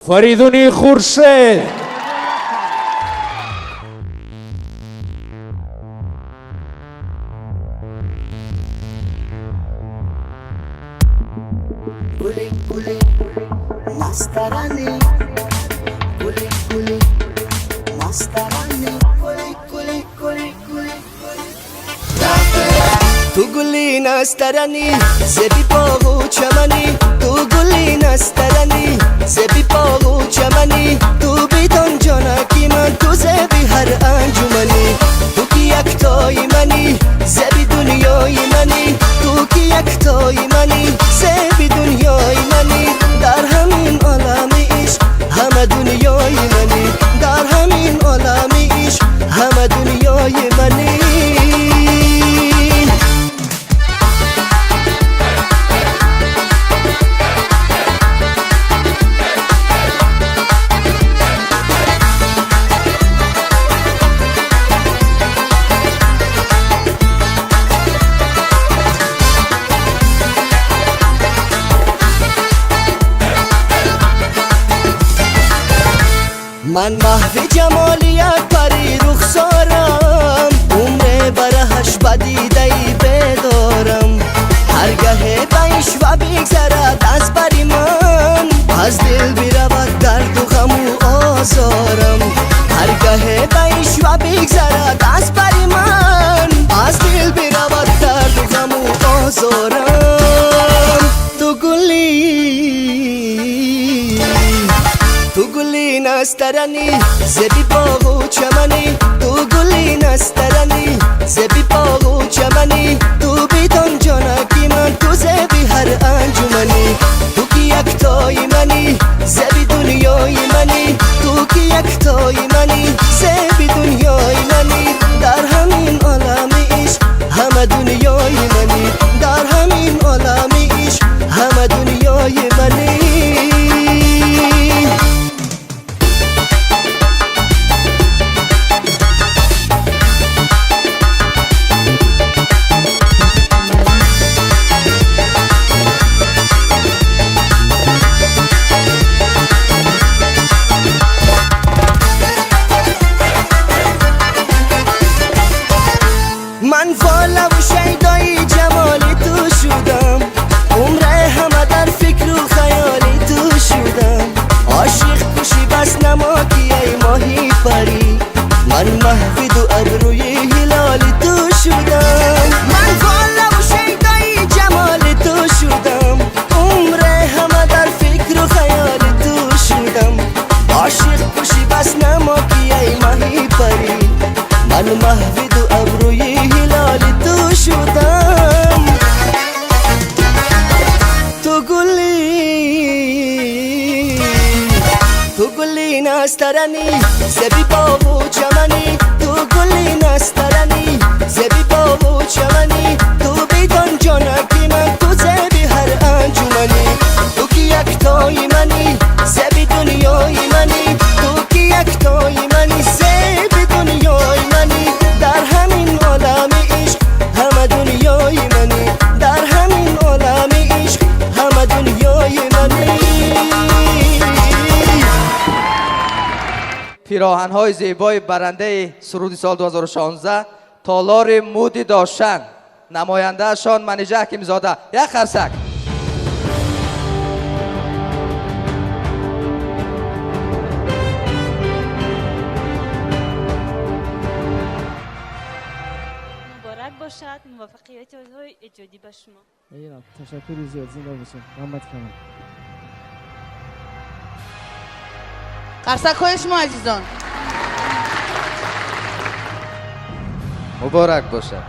فریدونی خورشید. گلی گلی مسترانی گلی گلی مسترانی گلی گلی گلی گلی تو گلی نسترانی زبی باغو چمنی تو گلی نسترانی زبی باغو چمنی تو بیدان جانکی من تو زبی هر انجمنی تو کی یکتای منی زبی دنیای منی تو کی یکتای منی زبی دنیای منی در همین عالم عشق همه دنیای منی در همین عالم عشق همه دنیای منی من محو جمالیت پری رخسارم عمر برهش بدیده ای بدارم هرگه بیش و بگذرد از بری من از دل برود درد و غم و آزارم هرگه بیش و بگذرد از بری من از دل برود درد و غم و آزارم تو گلی نسترانی زبی باغو چمنی تو گلی نسترانی زبی باغو چمنی تو بیدان جانکی من تو زبی هر انجمنی تو کی یکتای منی زبی دنیای منی تو کی یکتای منی زبی دنیای منی در همین عالم عشق همه دنیای منی در همین عالم عشق همه دنیای منی من والا و شیدای جمالی تو شدم عمره همه در فکر و خیالی تو شدم عاشق کشی بس نماکی ای ماهی پری من محفید و ابروی هلالی تو شدم من والا و شیدای جمالی تو شدم عمره همه در فکر و خیالی تو شدم عاشق کشی بس نماکی ای ماهی پری من محفید و ابروی هلالی تو شدم تو گلی نسترانی زبی باغو چمنی تو گلی نسترانی زبی باغو چمنی تو بیدان جانکی من تو زبی هر انجمنی تو کی یکتای منی زبی دنیای منی تو کی یکتای منی زبی دنیای منی در همین عالم عشق همه دنیای منی در همین عالم عشق همه دنیای منی پیراهن‌های زیبای برنده سرود سال 2016 تالار مودی داشتن، نماینده شان منیجه حکیم‌زاده. یک خرسک. مبارک باشد. موفقیت های ایجادی به شما. اینا تشکر زیاد. زنده باشین. محمد خانم. قرصک های شما عزیزان. مبارک باشد.